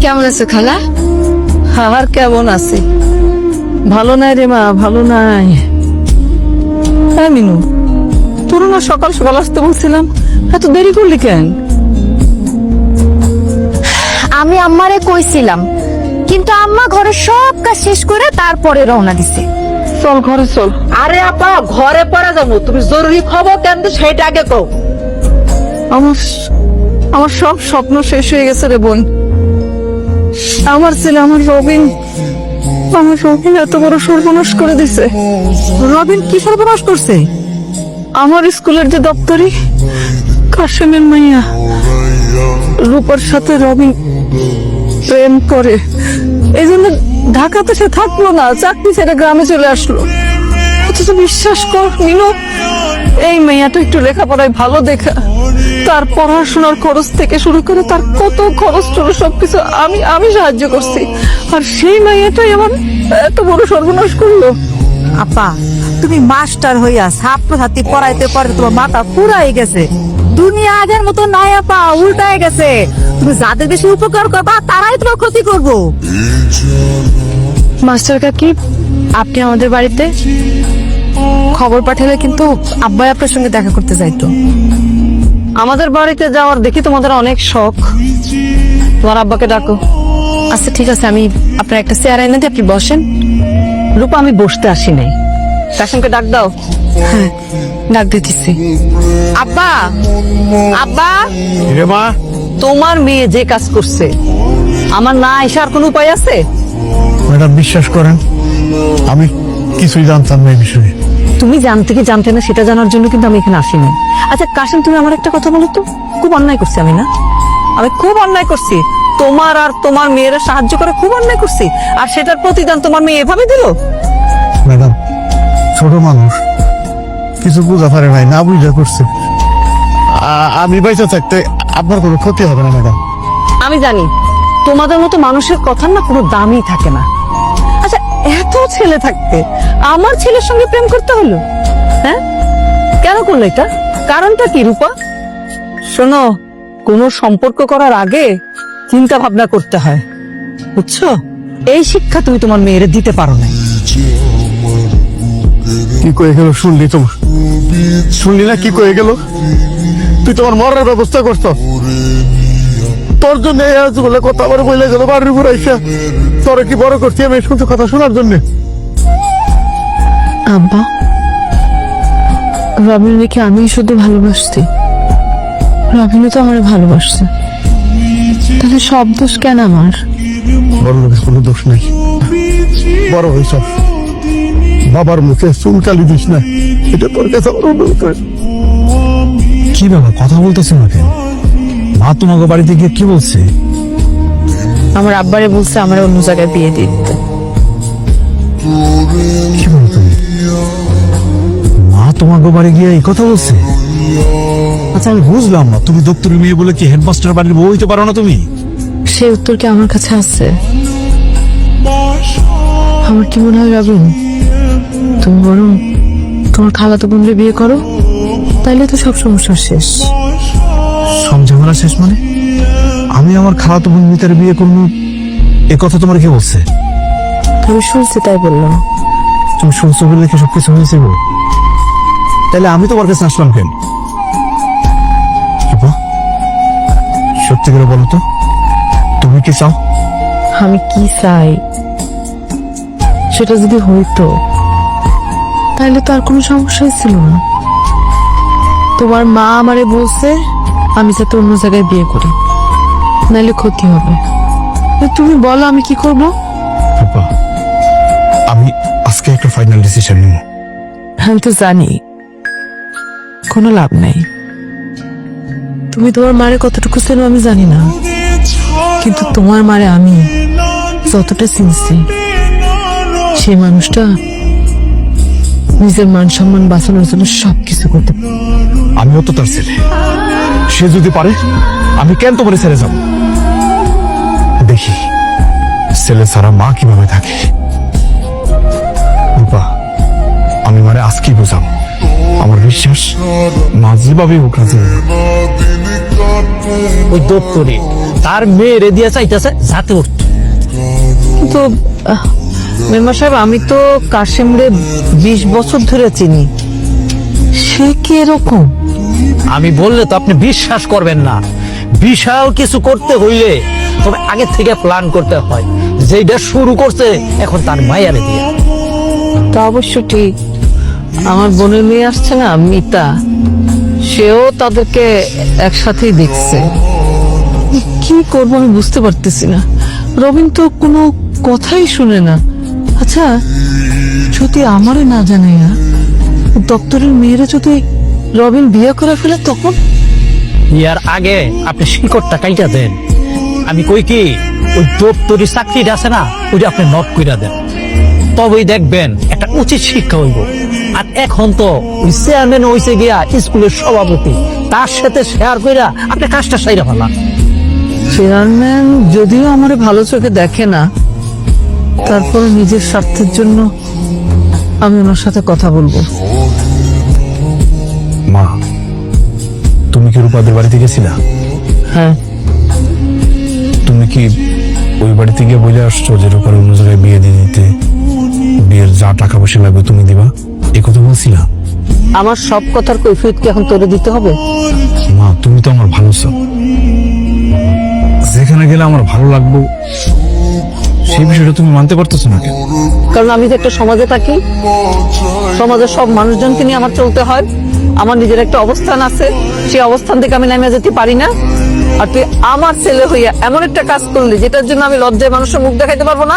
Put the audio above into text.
কেমন আছো খালা? আর কেমন আছি? ভালো নাই রে মা, ভালো নাই। হ্যাঁ মিনু, তোর না সকাল সকাল আসতে বলছিলাম, এত দেরি করলি কেন? আমি আম্মারে কইছিলাম, কিন্তু আম্মা ঘরে সব কাজ শেষ করে তারপরে রওনা দিছে। চল ঘরে চল। আরে আপা, ঘরে পড়া যাবো, তুমি জরুরি খবর দেন তো সেটা আগে কও। আমার সব স্বপ্ন শেষ হয়ে গেছে রে বোন। আমার ছেলে, আমার রবিন এত বড় সর্বনাশ করে দিছে। রবিন কি সর্বনাশ করছে? আমার স্কুলের যে দপ্তরি কাশেমের মাইয়া রূপার সাথে রবিন প্রেম করে, এই জন্য ঢাকাতে সে থাকলো না, চাকরি ছেড়ে গ্রামে চলে আসলো। অথচ বিশ্বাস কর মিনু, এই মেয়েটা একটু লেখাপড়ায় ভালো দেখা, তার পড়াশোনার খরচ থেকে শুরু করে তার কত খরচ ছিল সবকিছু আমি সাহায্য করছি, আর সেই মেয়েটাই আমার এত বড় সর্বনাশ করলো। আপা, তুমি মাস্টার হইয়া ছাত্রছাত্রী পড়াইতে পড়াইতে তোমার মাথা পুরাই গেছে। দুনিয়া আগের মতো নাই আপা, উল্টায় গেছে। তুমি যাদের বেশি উপকার করবা তারাই তোমার ক্ষতি করবো। মাস্টার কাকি, আপনি আমাদের বাড়িতে খবর পাঠালে কিন্তু আব্বাই আপনার সঙ্গে দেখা করতে যাইতো। আমাদের বাড়িতে যাওয়ার দেখি তোমাদের অনেক শখ, তোমার আব্বাকে ডাকো। আচ্ছা ঠিক আছে, আমি আপনার একটা চেয়ার এনে দিই, আপনি বসেন। রূপা, আমি বসতে আসি নাই, কাসেমকে ডাক দাও। হ্যাঁ, ডাক দিতেছি। আব্বা, আব্বা, রে মা, তোমার মেয়ে যে কাজ করছে, আমার না আসার কোনো উপায় আছে? ম্যাডাম বিশ্বাস করেন, আমি কিছুই জানতাম না এই বিষয়ে। তুমি জানতে কি জানতে না সেটা জানার জন্য কিন্তু আমি এখানে আসি নাই। আচ্ছা কাসেম, তুমি আমার একটা কথা বলো তো, খুব অন্যায় করছি আমি না? আমি খুব অন্যায় করছি, তোমার আর তোমার মেয়েরা সাহায্য করে খুব অন্যায় করছি, আর সেটার প্রতিদান তোমার মেয়ে এভাবে দিল? ম্যাডাম, ছোট মানুষ, কিছু বুঝা পারে নাই, না বুঝা করছে। আমি বাইসা থাকতে আপনার কোনো ক্ষতি হবে না ম্যাডাম। আমি জানি তোমাদের মতো মানুষের কথার না কোনো দামই থাকে না। আচ্ছা, এত ছেলে থাকতে আমার ছেলের সঙ্গে প্রেম করতে হলো? হ্যাঁ, কেন করলো এটা? কারণটা কি রূপা? শোনো, কোনো সম্পর্ক করার আগে চিন্তা ভাবনা করতে হয়, বুঝছো? এই শিক্ষা তুমি তোমার মেয়েরে দিতে পারো না। কি কয়ে গেল শুনলি? তোমার শুনলি না কি কয়ে গেল? তুই তোমার মরার ব্যবস্থা করছ, তোর জন্য এই আজ বলে কথা আবার বলে গেল বাড়ির উপর আইসা। তোরে কি বড় করছি আমি শুনতে কথা শোনার জন্য? আব্বা, রবিন রেখে আমি শুধু ভালোবাসছি, রবিনও তো আমার ভালোবাসছে, তাহলে সব দোষ কেন আমার? বড় লোকের কোনো দোষ নেই, বড় হইস, বাবার মুখে চুনকালি দিস না, এটা তোর কাছে আমার অনুরোধ করে। কি ব্যাপার, কথা বলতেছো না কেন? মা তোমাকে বাড়িতে গিয়ে কি বলছে? আমার আব্বারে বলছে আমার অন্য জায়গায় বিয়ে দিতে। কি বলো তুমি? মা তোমাকে বাড়ি গিয়ে এই কথা বলছে? আচ্ছা আমি বুঝলাম না, তুমি দপ্তরি মেয়ে বলে কি হেডমাস্টার বাড়ির বউ হইতে পারো না তুমি? সে উত্তর কি আমার কাছে আছে? আমার কি মনে হয় রবিন, তুমি বরং তোমার খালাতো বোনরে বিয়ে করো, তাইলে তো সব সমস্যা শেষ। সব ঝামেলা শেষ মানে? আমি আমার খালাতো বোন মিতার বিয়ে করবো, এ কথা তোমার কে বলছে? আমি শুনছি তাই বললাম। তুমি শুনছো বলে দেখে সবকিছু হয়েছে গো? তাহলে আমি তোমার কাছে আসলাম কেন? সত্যি করে বলো তো, তুমি কি চাও? আমি কি চাই সেটা যদি হইতো তাহলে তো আর কোনো সমস্যাই ছিল না। তোমার মা আমারে বলছে আমি যাতে অন্য জায়গায় বিয়ে করি, নাহলে ক্ষতি হবে। তুমি বলো আমি কি করব? বাবা, আমি আজকে একটা ফাইনাল ডিসিশন নিব। আমি তো জানি কোনো লাভ নাই। তুমি তোমার মারে কতটুকু চেনো আমি জানি না, কিন্তু তোমার মারে আমি যতটা চিনছি, সেই মানুষটা নিজের মান সম্মান বাঁচানোর জন্য সবকিছু করতে পারে। আমিও তো তার ছেলে, সে যদি পারে আমি কেন তোমার ছেড়ে যাব? দেখি ছেলে ছাড়া মা কিভাবে থাকে। রূপা, আমি মানে আজকেই বুঝাম, আমার বিশ্বাস মা যেভাবে হোক রাজি হবে। ওই দপ্তরে তার মেয়েরে দিয়ে চাইতেছে যাতে উঠতে। তো মেম্বার সাহেব, আমি তো কাশেমরে 20 বছর ধরে চিনি। সে কি এরকম? আমি বললে তো আপনি বিশ্বাস করবেন না। বিশাল কিছু করতে হইলে তবে আগে থেকে প্ল্যান করতে হয়। যেটা শুরু করছে এখন তার মায়ারে দিয়ে। তা অবশ্য ঠিক। আমার বোনের মেয়ে আসছে না, মিতা, সেও তাদেরকে একসাথেই দেখছে। কি করবো আমি বুঝতে পারতেছি না। রবিন তো কোনো কথাই শুনে না। আচ্ছা, যদি আমারে না জানে না, দপ্তরের মেয়েরা যদি রবিন বিয়ে করে ফেলে তখন? ইয়ার আগে আপনি শিকড়টা কাইটা দেন। আমি কই কি, ওই দপ্তরি চাকরিটা আছে না, ওইটা আপনি নক কইরা দেন, তবেই দেখবেন একটা উচিত শিক্ষা হইব। আর এখন তো ওই চেয়ারম্যান হইছে গিয়া স্কুলের সভাপতি, তার সাথে শেয়ার কইরা আপনি কাজটা সাইরা ফেলান। চেয়ারম্যান যদিও আমারে ভালো চোখে দেখে না, তারপর নিজের স্বার্থের জন্য আমি ওনার সাথে কথা বলবো। মা, তুমি কি রূপাদের বাড়িতে গেছিলা? হ্যাঁ, তুমি কি ওই বাড়িতে গিয়ে বলে আসছো যে রূপার অন্য জায়গায় বিয়ে দিয়ে দিতে, বিয়ের যা টাকা পয়সা লাগবে তুমি দিবা, এই কথা বলছিলা? আমার সব কথার কৈফিয়ত কি এখন তোরে দিতে হবে? মা, তুমি তো আমার ভালো চাও, যেখানে গেলে আমার ভালো লাগবো সেই বিষয়টা তুমি মানতে পারতেছো না কেন? কারণ আমি তো একটা সমাজে থাকি, সমাজের সব মানুষজনকে নিয়ে আমার চলতে হয়। আমার নিজের একটা অবস্থান আছে, সেই অবস্থান থেকে আমি নেমে যেতে পারি না। আর তুই আমার ছেলে হইয়া এমন একটা কাজ করলি যেটার জন্য আমি লজ্জায় মানুষের মুখ দেখাইতে পারবো না।